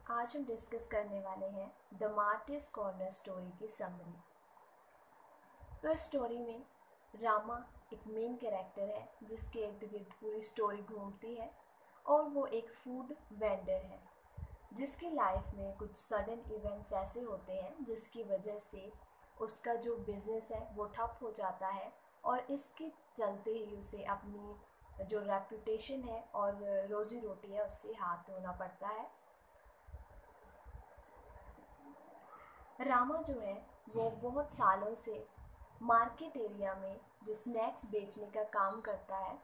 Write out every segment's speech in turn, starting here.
आज हम डिस्कस करने वाले हैं द मार्टिस कॉर्नर स्टोरी की समरी। तो इस स्टोरी में रामा एक मेन कैरेक्टर है जिसके इर्द गिर्द पूरी स्टोरी घूमती है और वो एक फूड वेंडर है जिसकी लाइफ में कुछ सडन इवेंट्स ऐसे होते हैं जिसकी वजह से उसका जो बिज़नेस है वो ठप हो जाता है और इसके चलते ही उसे अपनी जो रेपुटेशन है और रोजी रोटी है उससे हाथ धोना पड़ता है। रामा जो है वो बहुत सालों से मार्केट एरिया में जो स्नैक्स बेचने का काम करता है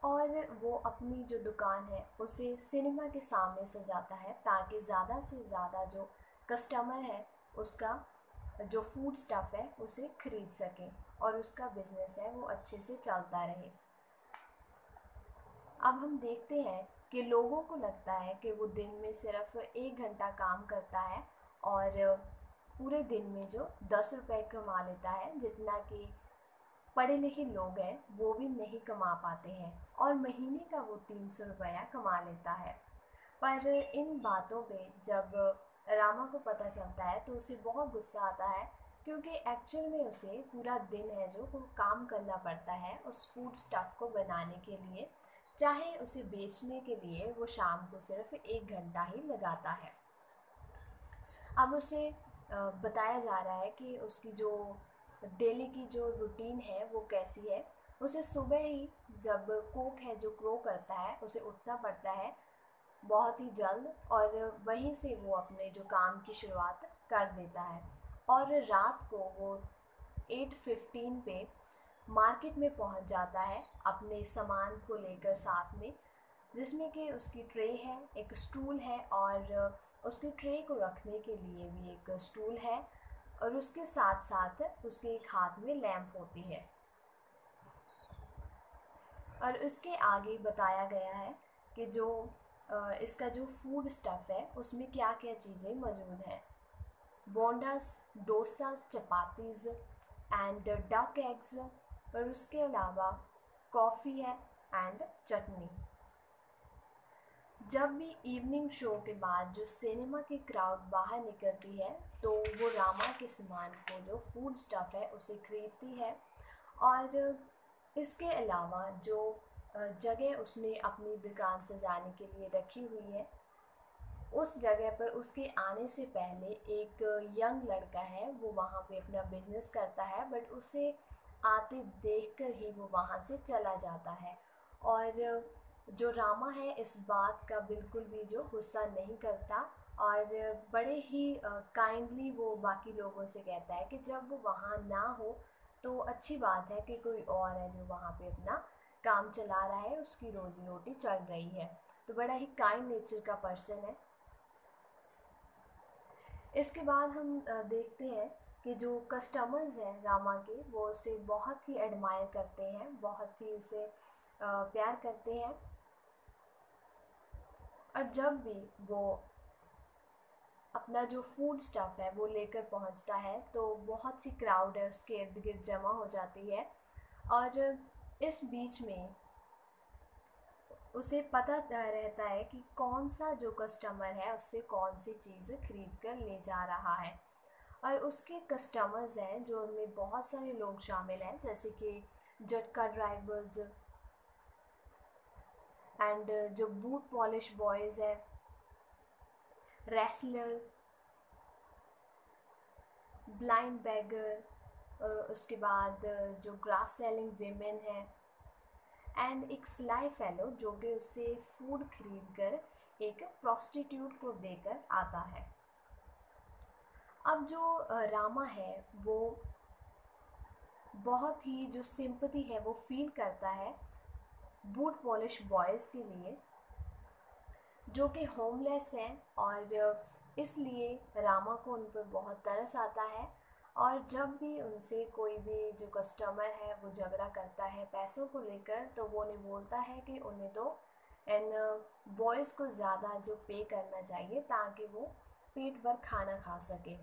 और वो अपनी जो दुकान है उसे सिनेमा के सामने सजाता है ताकि ज़्यादा से ज़्यादा जो कस्टमर है उसका जो फूड स्टफ़ है उसे खरीद सकें और उसका बिजनेस है वो अच्छे से चलता रहे। अब हम देखते हैं कि लोगों को लगता है कि वो दिन में सिर्फ 1 घंटा काम करता है और पूरे दिन में जो 10 रुपए कमा लेता है जितना कि पढ़े लिखे लोग हैं वो भी नहीं कमा पाते हैं और महीने का वो 300 रुपया कमा लेता है। पर इन बातों पे जब रामा को पता चलता है तो उसे बहुत गुस्सा आता है क्योंकि एक्चुअल में उसे पूरा दिन है जो वो काम करना पड़ता है उस फूड स्टफ़ को बनाने के लिए, चाहे उसे बेचने के लिए वो शाम को सिर्फ 1 घंटा ही लगाता है। अब उसे बताया जा रहा है कि उसकी जो डेली की जो रूटीन है वो कैसी है। उसे सुबह ही जब कोक है जो क्रो करता है उसे उठना पड़ता है बहुत ही जल्द और वहीं से वो अपने जो काम की शुरुआत कर देता है और रात को वो 8:15 पे मार्केट में पहुंच जाता है अपने सामान को लेकर साथ में, जिसमें कि उसकी ट्रे है, एक स्टूल है और उसकी ट्रे को रखने के लिए भी एक स्टूल है और उसके साथ साथ उसके एक हाथ में लैंप होती है और उसके आगे बताया गया है कि जो इसका जो फूड स्टफ़ है उसमें क्या क्या चीज़ें मौजूद हैं। Bondas, dosas, chapatis and duck eggs और उसके अलावा कॉफ़ी है एंड चटनी। जब भी इवनिंग शो के बाद जो सिनेमा की क्राउड बाहर निकलती है तो वो रामा के सामान को जो फूड स्टफ़ है उसे खरीदती है और इसके अलावा जो जगह उसने अपनी दुकान सजाने के लिए रखी हुई है उस जगह पर उसके आने से पहले एक यंग लड़का है वो वहाँ पे अपना बिजनेस करता है बट उसे आते देखकर ही वो वहाँ से चला जाता है और जो रामा है इस बात का बिल्कुल भी जो गुस्सा नहीं करता और बड़े ही काइंडली वो बाकी लोगों से कहता है कि जब वो वहाँ ना हो तो अच्छी बात है कि कोई और है जो वहाँ पे अपना काम चला रहा है, उसकी रोजी रोटी चल रही है। तो बड़ा ही काइंड नेचर का पर्सन है। इसके बाद हम देखते हैं कि जो कस्टमर्स हैं रामा के वो उसे बहुत ही एडमायर करते हैं, बहुत ही उसे प्यार करते हैं और जब भी वो अपना जो फूड स्टफ़ है वो लेकर पहुंचता है तो बहुत सी क्राउड है उसके इर्द गिर्द जमा हो जाती है और इस बीच में उसे पता रहता है कि कौन सा जो कस्टमर है उससे कौन सी चीज़ खरीद कर ले जा रहा है और उसके कस्टमर्स हैं जो उनमें बहुत सारे लोग शामिल हैं जैसे कि झटका ड्राइवर्स एंड जो बूट पॉलिश बॉयज़ है, रेसलर, ब्लाइंड बैगर और उसके बाद जो ग्रास सेलिंग वीमेन है एंड एक स्लाई फेलो जो कि उससे फूड खरीद कर एक प्रोस्टिट्यूट को देकर आता है। अब जो रामा है वो बहुत ही जो सिंपैथी है वो फील करता है बूट पॉलिश बॉयज़ के लिए जो कि होमलेस हैं और इसलिए रामा को उन पर बहुत तरस आता है और जब भी उनसे कोई भी जो कस्टमर है वो झगड़ा करता है पैसों को लेकर तो वो उन्हें बोलता है कि उन्हें तो इन बॉयज़ को ज़्यादा जो पे करना चाहिए ताकि वो पेट भर खाना खा सके।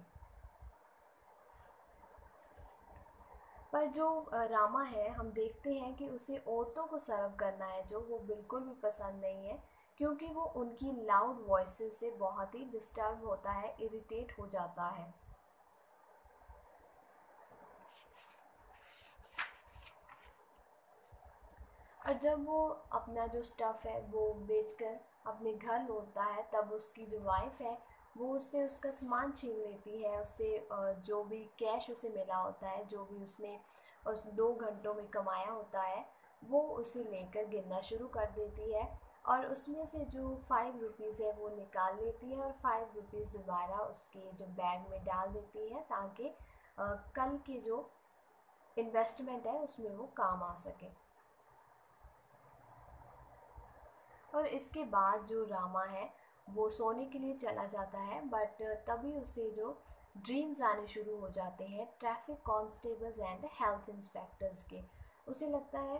पर जो रामा है हम देखते हैं कि उसे औरतों को सर्व करना है जो वो बिल्कुल भी पसंद नहीं है क्योंकि वो उनकी लाउड वॉइसेस से बहुत ही डिस्टर्ब होता है, इरिटेट हो जाता है। और जब वो अपना जो स्टफ़ है वो बेचकर अपने घर लौटता है, तब उसकी जो वाइफ़ है वो उससे उसका सामान छीन लेती है। उससे जो भी कैश उसे मिला होता है, जो भी उसने उस 2 घंटों में कमाया होता है, वो उसे लेकर गिनना शुरू कर देती है। और उसमें से जो 5 रुपीज़ है वो निकाल लेती है और 5 रुपीज़ दोबारा उसके जो बैग में डाल देती है, ताकि कल की जो इन्वेस्टमेंट है उसमें वो काम आ सके। और इसके बाद जो रामा है वो सोने के लिए चला जाता है, बट तभी उसे जो ड्रीम्स आने शुरू हो जाते हैं traffic constables and health inspectors के। उसे लगता है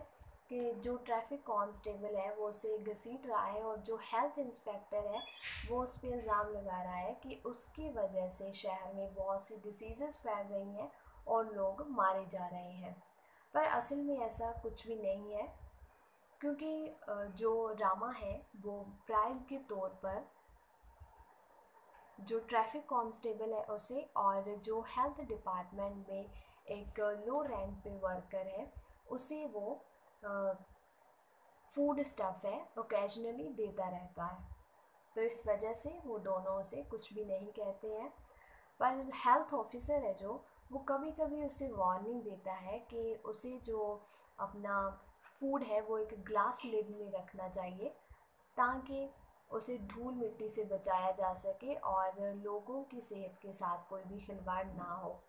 कि जो ट्रैफिक कांस्टेबल है वो उसे घसीट रहा है, और जो हेल्थ इंस्पेक्टर है वो उस पर इल्ज़ाम लगा रहा है कि उसकी वजह से शहर में बहुत सी डिसीज़ेस फैल रही हैं और लोग मारे जा रहे हैं। पर असल में ऐसा कुछ भी नहीं है, क्योंकि जो रामा है वो ब्राइब के तौर पर जो ट्रैफिक कांस्टेबल है उसे, और जो हेल्थ डिपार्टमेंट में एक लो रैंक पे वर्कर है उसे वो फूड स्टफ़ है ओकेजनली देता रहता है। तो इस वजह से वो दोनों उसे कुछ भी नहीं कहते हैं। पर हेल्थ ऑफिसर है जो, वो कभी कभी उसे वार्निंग देता है कि उसे जो अपना फूड है वो एक ग्लास लिड में रखना चाहिए, ताकि उसे धूल मिट्टी से बचाया जा सके और लोगों की सेहत के साथ कोई भी खिलवाड़ ना हो।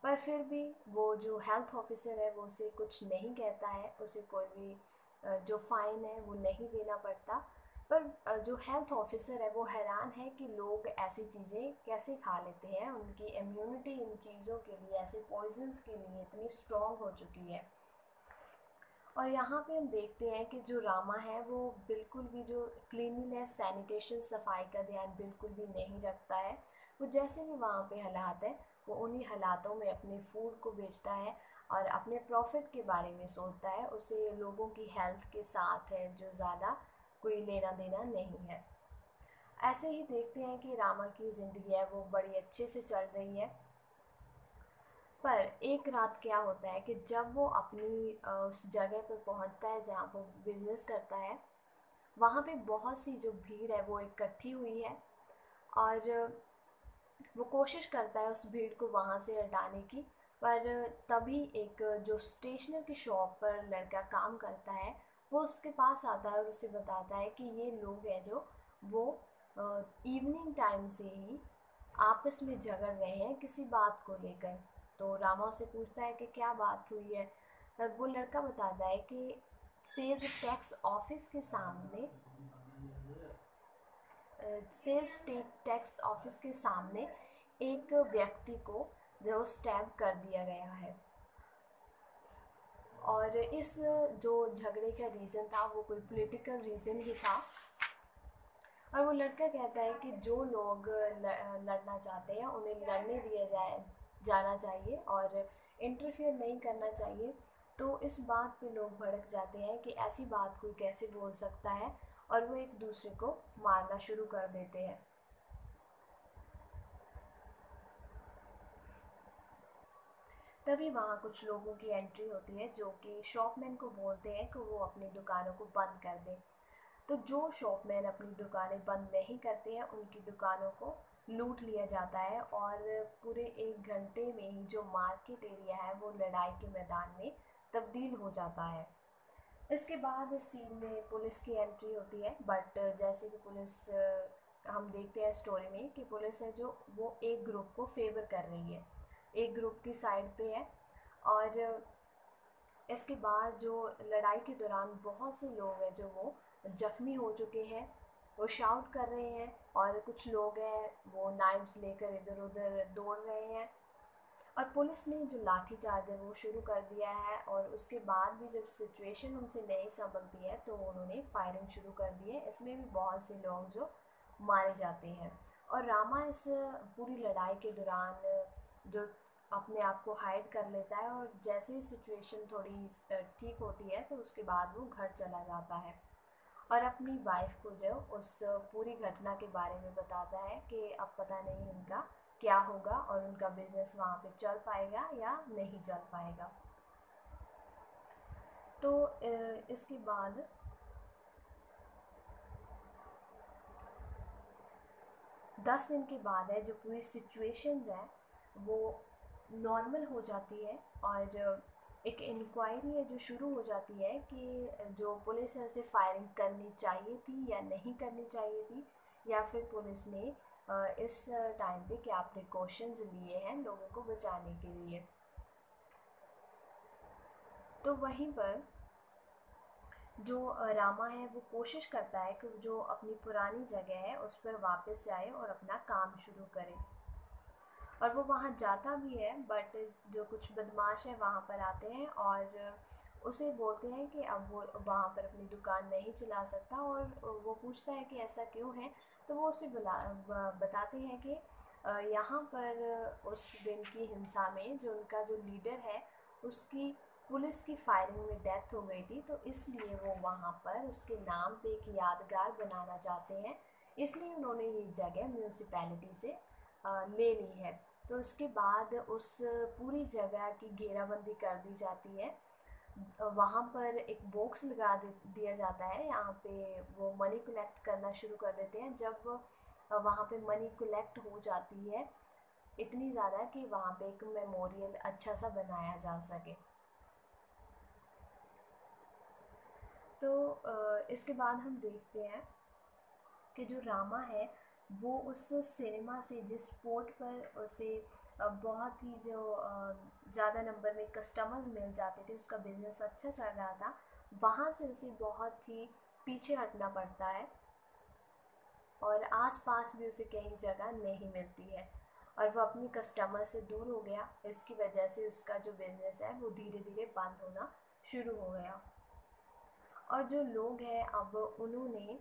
पर फिर भी वो जो हेल्थ ऑफिसर है वो उसे कुछ नहीं कहता है, उसे कोई भी जो फ़ाइन है वो नहीं देना पड़ता। पर जो हेल्थ ऑफिसर है वो हैरान है कि लोग ऐसी चीज़ें कैसे खा लेते हैं, उनकी इम्यूनिटी इन चीज़ों के लिए, ऐसे पॉइजन्स के लिए इतनी स्ट्रॉन्ग हो चुकी है। और यहाँ पे हम देखते हैं कि जो रामा है वो बिल्कुल भी जो क्लीनिनेस, सैनिटेशन, सफाई का ध्यान बिल्कुल भी नहीं रखता है। वो जैसे भी वहाँ पे हालात है वो उन्हीं हालातों में अपने फूड को बेचता है और अपने प्रॉफिट के बारे में सोचता है। उसे लोगों की हेल्थ के साथ है जो ज़्यादा कोई लेना देना नहीं है। ऐसे ही देखते हैं कि रामा की ज़िंदगी है वो बड़ी अच्छे से चल रही है। पर एक रात क्या होता है कि जब वो अपनी उस जगह पर पहुंचता है जहाँ वो बिजनेस करता है, वहाँ पे बहुत सी जो भीड़ है वो इकट्ठी हुई है। और वो कोशिश करता है उस भीड़ को वहाँ से हटाने की। पर तभी एक जो स्टेशनर की शॉप पर लड़का काम करता है वो उसके पास आता है और उसे बताता है कि ये लोग हैं जो, वो इवनिंग टाइम से ही आपस में झगड़ रहे हैं किसी बात को लेकर। तो रामा से पूछता है कि क्या बात हुई है। वो लड़का बताता है कि सेल्स टैक्स ऑफिस के सामने सेल्स टैक्स ऑफिस के सामने एक व्यक्ति को जो स्टैब कर दिया गया है। और इस जो झगड़े का रीज़न था वो कोई पॉलिटिकल रीज़न ही था। और वो लड़का कहता है कि जो लोग लड़ना चाहते हैं उन्हें लड़ने दिया जाना चाहिए और इंटरफेयर नहीं करना चाहिए। तो इस बात पे लोग भड़क जाते हैं कि ऐसी बात कोई कैसे बोल सकता है, और वो एक दूसरे को मारना शुरू कर देते हैं। तभी वहाँ कुछ लोगों की एंट्री होती है जो कि शॉपमैन को बोलते हैं कि वो अपनी दुकानों को बंद कर दें। तो जो शॉपमैन अपनी दुकानें बंद नहीं करते हैं उनकी दुकानों को लूट लिया जाता है, और पूरे 1 घंटे में ही जो मार्केट एरिया है वो लड़ाई के मैदान में तब्दील हो जाता है। इसके बाद इस सीन में पुलिस की एंट्री होती है, बट जैसे कि पुलिस हम देखते हैं स्टोरी में कि पुलिस है जो, वो एक ग्रुप को फेवर कर रही है, एक ग्रुप की साइड पे है। और इसके बाद जो लड़ाई के दौरान बहुत से लोग हैं जो वो जख्मी हो चुके हैं, वो शाउट कर रहे हैं, और कुछ लोग हैं वो नाइफ्स लेकर इधर उधर दौड़ रहे हैं। और पुलिस ने जो लाठी चार्ज है वो शुरू कर दिया है, और उसके बाद भी जब सिचुएशन उनसे नहीं संभलती है तो उन्होंने फायरिंग शुरू कर दी है। इसमें भी बहुत से लोग जो मारे जाते हैं। और रामा इस पूरी लड़ाई के दौरान जो अपने आप को हाइड कर लेता है, और जैसे ही सिचुएशन थोड़ी ठीक होती है तो उसके बाद वो घर चला जाता है। और अपनी वाइफ को जो उस पूरी घटना के बारे में बताता है कि अब पता नहीं उनका क्या होगा और उनका बिजनेस वहाँ पे चल पाएगा या नहीं चल पाएगा। तो इसके बाद 10 दिन के बाद है जो पूरी सिचुएशंस है वो नॉर्मल हो जाती है और एक इंक्वायरी है जो शुरू हो जाती है कि जो पुलिस है उसे फायरिंग करनी चाहिए थी या नहीं करनी चाहिए थी, या फिर पुलिस ने इस टाइम पे क्या प्रिकॉशंस लिए हैं लोगों को बचाने के लिए। तो वहीं पर जो रामा है वो कोशिश करता है कि जो अपनी पुरानी जगह है उस पर वापस जाए और अपना काम शुरू करे, और वो वहाँ जाता भी है, बट जो कुछ बदमाश है वहाँ पर आते हैं और उसे बोलते हैं कि अब वो वहाँ पर अपनी दुकान नहीं चला सकता, और वो पूछता है कि ऐसा क्यों है। तो वो उसे बताते हैं कि यहाँ पर उस दिन की हिंसा में जो उनका जो लीडर है उसकी पुलिस की फायरिंग में डेथ हो गई थी, तो इसलिए वो वहाँ पर उसके नाम पे एक यादगार बनाना चाहते हैं, इसलिए उन्होंने ये जगह म्यूनसिपैलिटी से ले ली है। तो उसके बाद उस पूरी जगह की घेराबंदी कर दी जाती है, वहाँ पर एक बॉक्स लगा दिया जाता है, यहाँ पे वो मनी कलेक्ट करना शुरू कर देते हैं। जब वहाँ पे मनी कलेक्ट हो जाती है इतनी ज़्यादा कि वहाँ पे एक मेमोरियल अच्छा सा बनाया जा सके। तो इसके बाद हम देखते हैं कि जो रामा है वो उस सिनेमा से जिस स्पॉट पर उसे बहुत ही जो ज़्यादा नंबर में कस्टमर्स मिल जाते थे, उसका बिजनेस अच्छा चल रहा था, वहाँ से उसे बहुत ही पीछे हटना पड़ता है और आसपास भी उसे कहीं जगह नहीं मिलती है और वो अपनी कस्टमर से दूर हो गया। इसकी वजह से उसका जो बिजनेस है वो धीरे धीरे बंद होना शुरू हो गया। और जो लोग हैं अब उन्होंने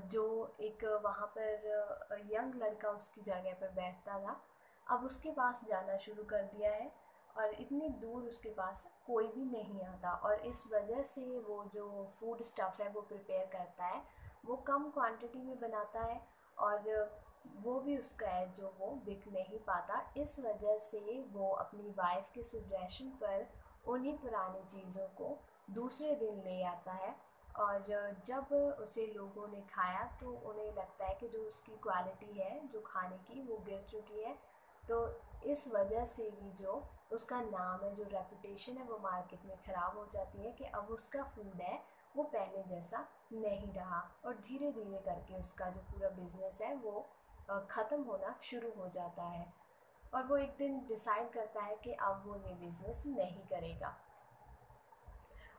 जो एक वहाँ पर यंग लड़का उसकी जगह पर बैठता था, अब उसके पास जाना शुरू कर दिया है और इतनी दूर उसके पास कोई भी नहीं आता, और इस वजह से वो जो फूड स्टफ़ है वो प्रिपेयर करता है वो कम क्वांटिटी में बनाता है और वो भी उसका है जो वो बिक नहीं पाता। इस वजह से वो अपनी वाइफ के सुजेशन पर उन्हीं पुरानी चीज़ों को दूसरे दिन ले आता है, और जब उसे लोगों ने खाया तो उन्हें लगता है कि जो उसकी क्वालिटी है जो खाने की वो गिर चुकी है। तो इस वजह से भी जो उसका नाम है, जो रेपुटेशन है, वो मार्केट में ख़राब हो जाती है कि अब उसका फूड है वो पहले जैसा नहीं रहा, और धीरे धीरे करके उसका जो पूरा बिजनेस है वो ख़त्म होना शुरू हो जाता है। और वो एक दिन डिसाइड करता है कि अब वो ये बिज़नेस नहीं करेगा,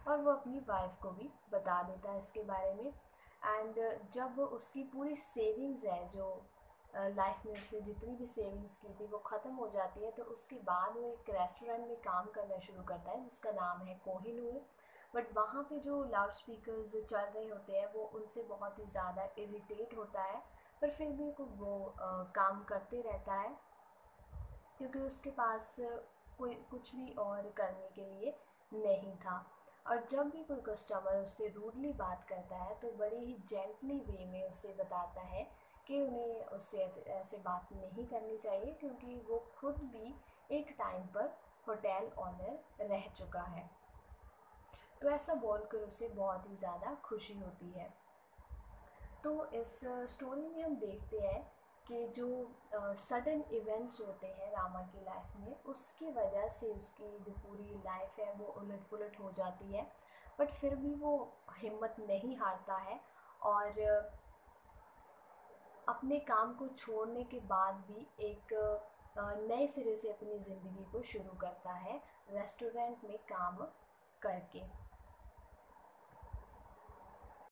और वो अपनी वाइफ को भी बता देता है इसके बारे में। एंड जब उसकी पूरी सेविंग्स है जो लाइफ में उसने जितनी भी सेविंग्स की थी वो ख़त्म हो जाती है, तो उसके बाद वो एक रेस्टोरेंट में काम करना शुरू करता है जिसका नाम है कोहिनूर। बट वहाँ पे जो लाउड स्पीकर्स चल रहे होते हैं वो उनसे बहुत ही ज़्यादा इरिटेट होता है, पर फिर भी वो काम करते रहता है क्योंकि उसके पास कोई कुछ भी और करने के लिए नहीं था। और जब भी कोई कस्टमर उससे रूडली बात करता है तो बड़े ही जेंटली वे में उसे बताता है कि उन्हें उससे ऐसे बात नहीं करनी चाहिए, क्योंकि वो खुद भी एक टाइम पर होटल ऑनर रह चुका है। तो ऐसा बोलकर उसे बहुत ही ज़्यादा खुशी होती है। तो इस स्टोरी में हम देखते हैं कि जो सडन इवेंट्स होते हैं रामा की लाइफ में उसकी वजह से उसकी जो पूरी लाइफ है वो उलट पुलट हो जाती है, बट फिर भी वो हिम्मत नहीं हारता है और अपने काम को छोड़ने के बाद भी एक नए सिरे से अपनी ज़िंदगी को शुरू करता है रेस्टोरेंट में काम करके।